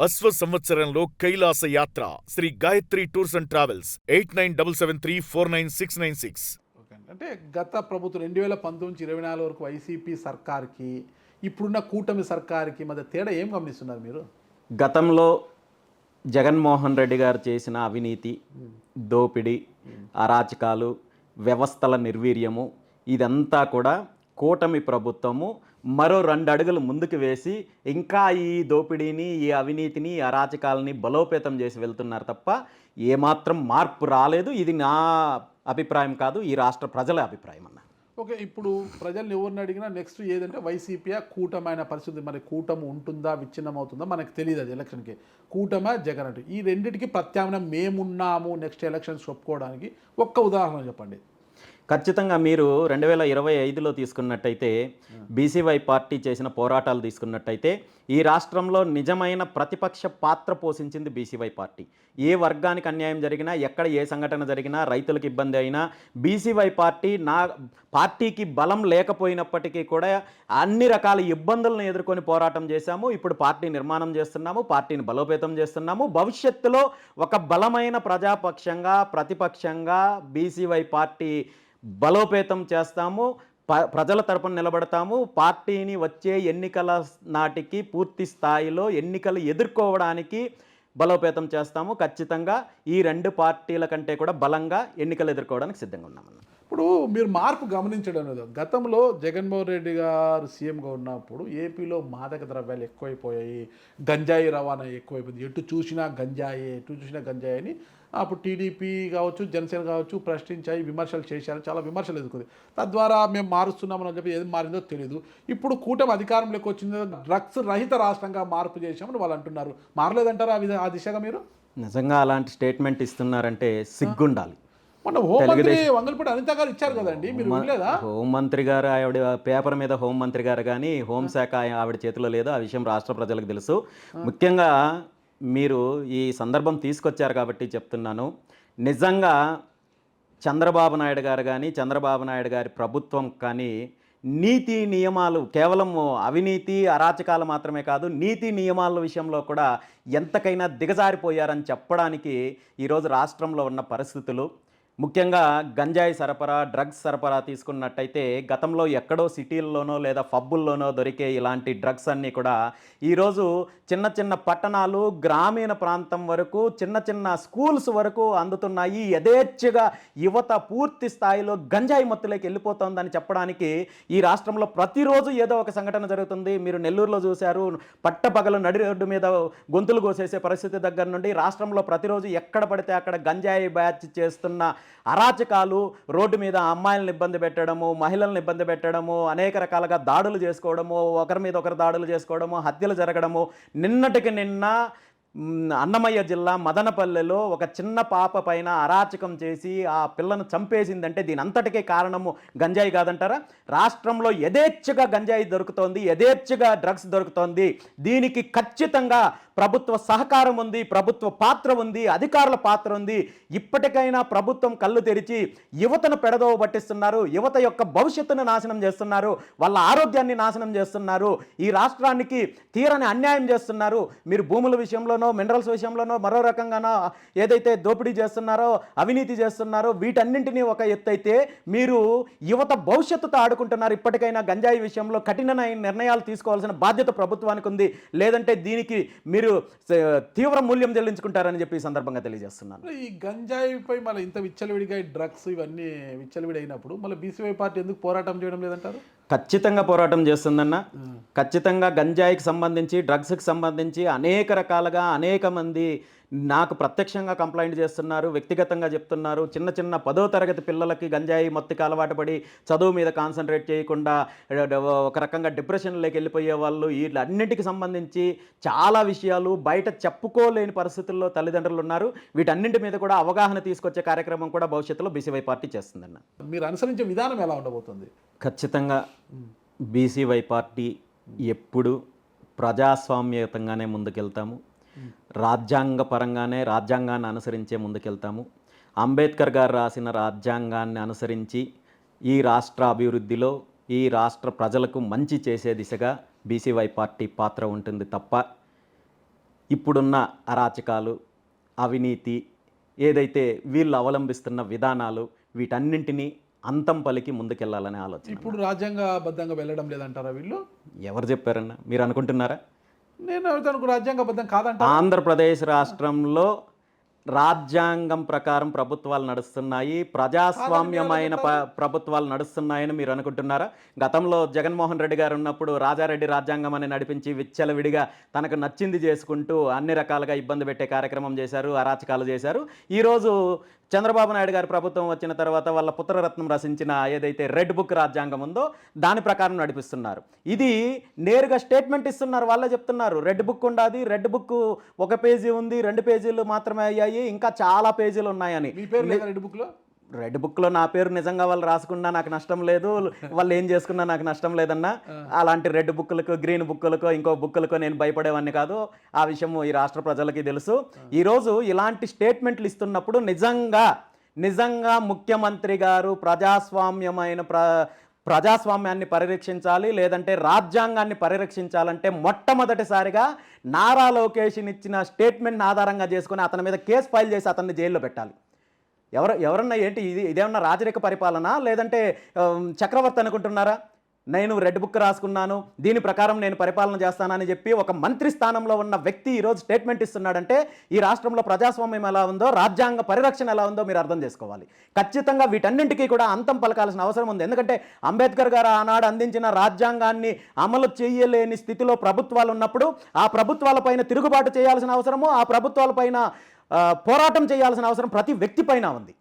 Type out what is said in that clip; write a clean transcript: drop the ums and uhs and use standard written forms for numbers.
అశ్వ సంవత్సరంలో కైలాస యాత్ర Shri Gayatri tours and travels 8977349696. Okay అండి. అంటే గత ప్రభుత్వం 2019-24 వరకు వైసీపీ సర్కార్కి ఇప్పుడున్న కూటమి సర్కార్కి మధ్య తేడా ఏం గమనిస్తున్నారు మీరు? గతంలో జగన్మోహన్ రెడ్డి గారు చేసిన అవినీతి, దోపిడీ, అరాచకాలు, వ్యవస్థల నిర్వీర్యము ఇదంతా కూడా కూటమి ప్రభుత్వము మరో 2 అడుగులు ముందుకు వేసి ఇంకా ఈ దోపిడీని, ఈ అవినీతిని, ఈ అరాచకాలని బలోపేతం చేసి వెళ్తున్నారు తప్ప ఏమాత్రం మార్పు రాలేదు. ఇది నా అభిప్రాయం కాదు, ఈ రాష్ట్ర ప్రజల అభిప్రాయం అన్న. ఓకే, ఇప్పుడు ప్రజల్ని ఎవరిని అడిగినా నెక్స్ట్ ఏదంటే వైసీపీ కూటమైన పరిస్థితి. మరి కూటమి ఉంటుందా, విచ్ఛిన్నం అవుతుందా మనకు తెలియదు. అది ఎలక్షన్కి కూటమా జగన్ అంటే ఈ రెండింటికి ప్రత్యామ్నాయం మేమున్నాము నెక్స్ట్ ఎలక్షన్స్ చెప్పుకోవడానికి ఒక్క ఉదాహరణ చెప్పండి. ఖచ్చితంగా మీరు 2025లో తీసుకున్నట్టయితే బీసీవై పార్టీ చేసిన పోరాటాలు తీసుకున్నట్టయితే ఈ రాష్ట్రంలో నిజమైన ప్రతిపక్ష పాత్ర పోషించింది బీసీవై పార్టీ. ఏ వర్గానికి అన్యాయం జరిగినా, ఎక్కడ ఏ సంఘటన జరిగినా, రైతులకు ఇబ్బంది అయినా బీసీవై పార్టీ పార్టీకి బలం లేకపోయినప్పటికీ కూడా అన్ని రకాల ఇబ్బందులను ఎదుర్కొని పోరాటం చేశాము. ఇప్పుడు పార్టీ నిర్మాణం చేస్తున్నాము, పార్టీని బలోపేతం చేస్తున్నాము. భవిష్యత్తులో ఒక బలమైన ప్రజాపక్షంగా, ప్రతిపక్షంగా బీసీవై పార్టీ బలోపేతం చేస్తాము. ప్రజల తరపున నిలబడతాము. పార్టీని వచ్చే ఎన్నికల నాటికి పూర్తి స్థాయిలో ఎన్నికలు ఎదుర్కోవడానికి బలోపేతం చేస్తాము. ఖచ్చితంగా ఈ 2 పార్టీల కంటే కూడా బలంగా ఎన్నికలు ఎదుర్కోవడానికి సిద్ధంగా ఉన్నామన్న. ఇప్పుడు మీరు మార్పు గమనించడం లేదు. గతంలో జగన్మోహన్ రెడ్డి గారు సీఎంగా ఉన్నప్పుడు ఏపీలో మాదక ద్రవ్యాలు ఎక్కువైపోయాయి, గంజాయి రవాణా ఎక్కువైపోయింది. ఎటు చూసినా గంజాయి అని అప్పుడు టీడీపీ కావచ్చు, జనసేన కావచ్చు ప్రశ్నించాయి, విమర్శలు చేశారు, చాలా విమర్శలు ఎదుర్కొంది. తద్వారా మేము మారుస్తున్నామని చెప్పి ఏది మారిందో తెలియదు. ఇప్పుడు కూటమి అధికారంలోకి వచ్చిందో డ్రగ్స్ రహిత రాష్ట్రంగా మార్పు చేశామని వాళ్ళు అంటున్నారు. మారలేదంటారా ఆ దిశగా మీరు? నిజంగా అలాంటి స్టేట్మెంట్ ఇస్తున్నారంటే సిగ్గుండాలి. మొన్న హోంమంత్రి వంగలపూడి అనిత గారు ఇచ్చారు కదండి, మీరు వినలేదా? హోంమంత్రి గారు ఆవిడ పేపర్ మీద హోంమంత్రి గారు కానీ హోంశాఖ ఆవిడ చేతిలో లేదు. ఆ విషయం రాష్ట్ర ప్రజలకు తెలుసు. ముఖ్యంగా మీరు ఈ సందర్భం తీసుకొచ్చారు కాబట్టి చెప్తున్నాను. నిజంగా చంద్రబాబు నాయుడు గారు కానీ, చంద్రబాబు నాయుడు గారి ప్రభుత్వం కానీ నీతి నియమాలు, కేవలం అవినీతి అరాచకాలు మాత్రమే కాదు, నీతి నియమాల విషయంలో కూడా ఎంతకైనా దిగజారిపోయారని చెప్పడానికి ఈరోజు రాష్ట్రంలో ఉన్న పరిస్థితులు, ముఖ్యంగా గంజాయి సరఫరా, డ్రగ్స్ సరఫరా తీసుకున్నట్టయితే గతంలో ఎక్కడో సిటీల్లోనో లేదా పబ్బుల్లోనో దొరికే ఇలాంటి డ్రగ్స్ అన్నీ కూడా ఈరోజు చిన్న చిన్న పట్టణాలు, గ్రామీణ ప్రాంతం వరకు, చిన్న చిన్న స్కూల్స్ వరకు అందుతున్నాయి. యథేచ్ఛగా యువత పూర్తి స్థాయిలో గంజాయి మత్తులోకి వెళ్ళిపోతుందని చెప్పడానికి ఈ రాష్ట్రంలో ప్రతిరోజు ఏదో ఒక సంఘటన జరుగుతుంది. మీరు నెల్లూరులో చూశారు, పట్టపగలు నడి రోడ్డు మీద గొంతులు కోసేసే పరిస్థితి దగ్గర నుండి రాష్ట్రంలో ప్రతిరోజు ఎక్కడ పడితే అక్కడ గంజాయి బ్యాచ్ చేస్తున్న అరాచకాలు, రోడ్డు మీద అమ్మాయిలను ఇబ్బంది పెట్టడము, మహిళలను ఇబ్బంది పెట్టడము, అనేక రకాలుగా దాడులు చేసుకోవడము, ఒకరి మీద ఒకరు దాడులు చేసుకోవడము, హత్యలు జరగడము. నిన్నటికి నిన్న అన్నమయ్య జిల్లా మదనపల్లెలో ఒక చిన్న పాప పైన అరాచకం చేసి ఆ పిల్లను చంపేసిందంటే దీని అంతటికే కారణము గంజాయి కాదంటారా? రాష్ట్రంలో యథేచ్ఛగా గంజాయి దొరుకుతోంది, యథేచ్ఛగా డ్రగ్స్ దొరుకుతోంది. దీనికి ఖచ్చితంగా ప్రభుత్వ సహకారం ఉంది, ప్రభుత్వ పాత్ర ఉంది, అధికారుల పాత్ర ఉంది. ఇప్పటికైనా ప్రభుత్వం కళ్ళు తెరిచి యువతను పెడదోవ పట్టిస్తున్నారు, యువత యొక్క భవిష్యత్తును నాశనం చేస్తున్నారు, వాళ్ళ ఆరోగ్యాన్ని నాశనం చేస్తున్నారు, ఈ రాష్ట్రానికి తీరని అన్యాయం చేస్తున్నారు. మీరు భూముల విషయంలోనో, మినరల్స్ విషయంలోనో, మరో రకంగానో ఏదైతే దోపిడీ చేస్తున్నారో, అవినీతి చేస్తున్నారో వీటన్నింటినీ ఒక ఎత్తైతే మీరు యువత భవిష్యత్తుతో ఆడుకుంటున్నారు. ఇప్పటికైనా గంజాయి విషయంలో కఠినమైన నిర్ణయాలు తీసుకోవాల్సిన బాధ్యత ప్రభుత్వానికి ఉంది. లేదంటే దీనికి మీరు తీవ్ర మూల్యం చెల్లించుకుంటారని చెప్పి ఈ సందర్భంగా తెలియజేస్తున్నాను. ఈ గంజాయిపై మళ్ళీ ఇంత విచ్చలవిడిగా డ్రగ్స్ ఇవన్నీ విచ్చలవిడి అయినప్పుడు మళ్ళీ బీసీవై పార్టీ ఎందుకు పోరాటం చేయడం లేదంటారు? ఖచ్చితంగా పోరాటం చేస్తుందన్న. ఖచ్చితంగా గంజాయికి సంబంధించి, డ్రగ్స్కి సంబంధించి అనేక రకాలుగా అనేక మంది నాకు ప్రత్యక్షంగా కంప్లైంట్ చేస్తున్నారు, వ్యక్తిగతంగా చెప్తున్నారు. చిన్న చిన్న 10వ తరగతి పిల్లలకి గంజాయి మత్తుకి అలవాటు పడి చదువు మీద కాన్సన్ట్రేట్ చేయకుండా ఒక రకంగా డిప్రెషన్లోకి వెళ్ళిపోయే వాళ్ళు, వీటన్నిటికి సంబంధించి చాలా విషయాలు బయట చెప్పుకోలేని పరిస్థితుల్లో తల్లిదండ్రులు ఉన్నారు. వీటన్నింటి మీద కూడా అవగాహన తీసుకొచ్చే కార్యక్రమం కూడా భవిష్యత్తులో బీసీవై పార్టీ చేస్తుందన్న. మీరు అనుసరించే విధానం ఎలా ఉండబోతుంది? ఖచ్చితంగా బీసీవై పార్టీ ఎప్పుడు ప్రజాస్వామ్యయుతంగానే ముందుకెళ్తాము, రాజ్యాంగపరంగానే రాజ్యాంగాన్ని అనుసరించే ముందుకెళ్తాము. అంబేద్కర్ గారు రాసిన రాజ్యాంగాన్ని అనుసరించి ఈ రాష్ట్ర అభివృద్ధిలో, ఈ రాష్ట్ర ప్రజలకు మంచి చేసే దిశగా బీసీవై పార్టీ పాత్ర ఉంటుంది తప్ప ఇప్పుడున్న అరాచకాలు, అవినీతి, ఏదైతే వీళ్ళు అవలంబిస్తున్న విధానాలు, వీటన్నింటినీ అంతం పలికి ముందుకెళ్లాలనే ఆలోచన. ఇప్పుడు రాజ్యాంగబద్ధంగా వెళ్ళడం లేదంటారా వీళ్ళు? ఎవరు చెప్పారన్న? మీరు అనుకుంటున్నారా? నేను తనకు రాజ్యాంగబద్ధం కాదంట. ఆంధ్రప్రదేశ్ రాష్ట్రంలో రాజ్యాంగం ప్రకారం ప్రభుత్వాలు నడుస్తున్నాయి, ప్రజాస్వామ్యమైన ప్రభుత్వాలు నడుస్తున్నాయని మీరు అనుకుంటున్నారా? గతంలో జగన్మోహన్ రెడ్డి గారు ఉన్నప్పుడు రాజారెడ్డి రాజ్యాంగం అని నడిపించి విచ్చలవిడిగా తనకు నచ్చింది చేసుకుంటూ అన్ని రకాలుగా ఇబ్బంది పెట్టే కార్యక్రమం చేశారు, అరాచకాలు చేశారు. ఈరోజు చంద్రబాబు నాయుడు గారి ప్రభుత్వం వచ్చిన తర్వాత వాళ్ళ పుత్రరత్నం రచించిన ఏదైతే రెడ్ బుక్ రాజ్యాంగం ఉందో దాని ప్రకారం నడిపిస్తున్నారు. ఇది నేరుగా స్టేట్మెంట్ ఇస్తున్నారు, వాళ్ళే చెప్తున్నారు. రెడ్ బుక్ ఉండాది, రెడ్ బుక్ 1 పేజీ ఉంది, 2 పేజీలు మాత్రమే అయ్యాయి, ఇంకా చాలా పేజీలు ఉన్నాయని. మీ పేరు లేదా రెడ్ బుక్లో? రెడ్ బుక్లో నా పేరు నిజంగా వాళ్ళు రాసుకున్నా నాకు నష్టం లేదు, వాళ్ళు ఏం చేసుకున్నా నాకు నష్టం లేదన్నా. అలాంటి రెడ్ బుక్కులకు, గ్రీన్ బుక్కులకు, ఇంకో బుక్కులకు నేను భయపడేవాడిని కాదు. ఆ విషయం ఈ రాష్ట్ర ప్రజలకి తెలుసు. ఈరోజు ఇలాంటి స్టేట్మెంట్లు ఇస్తున్నప్పుడు నిజంగా ముఖ్యమంత్రి గారు ప్రజాస్వామ్యాన్ని పరిరక్షించాలి, లేదంటే రాజ్యాంగాన్ని పరిరక్షించాలంటే మొట్టమొదటిసారిగా నారా లోకేష్ ఇచ్చిన స్టేట్మెంట్ని ఆధారంగా చేసుకుని అతని మీద కేసు ఫైల్ చేసి అతన్ని జైల్లో పెట్టాలి. ఎవరన్నా ఏంటి ఇదేమన్నా రాజరిక పరిపాలన, లేదంటే చక్రవర్తి అనుకుంటున్నారా? నేను రెడ్ బుక్ రాసుకున్నాను, దీని ప్రకారం నేను పరిపాలన చేస్తానని చెప్పి ఒక మంత్రి స్థానంలో ఉన్న వ్యక్తి ఈరోజు స్టేట్మెంట్ ఇస్తున్నాడంటే ఈ రాష్ట్రంలో ప్రజాస్వామ్యం ఎలా ఉందో, రాజ్యాంగ పరిరక్షణ ఎలా ఉందో మీరు అర్థం చేసుకోవాలి. ఖచ్చితంగా వీటన్నింటికీ కూడా అంతం పలకాల్సిన అవసరం ఉంది. ఎందుకంటే అంబేద్కర్ గారు ఆనాడు అందించిన రాజ్యాంగాన్ని అమలు చేయలేని స్థితిలో ప్రభుత్వాలు ఉన్నప్పుడు ఆ ప్రభుత్వాలపైన తిరుగుబాటు చేయాల్సిన అవసరము, ఆ ప్రభుత్వాలపైన పోరాటం చేయాల్సిన అవసరం ప్రతి వ్యక్తి పైన ఉంది.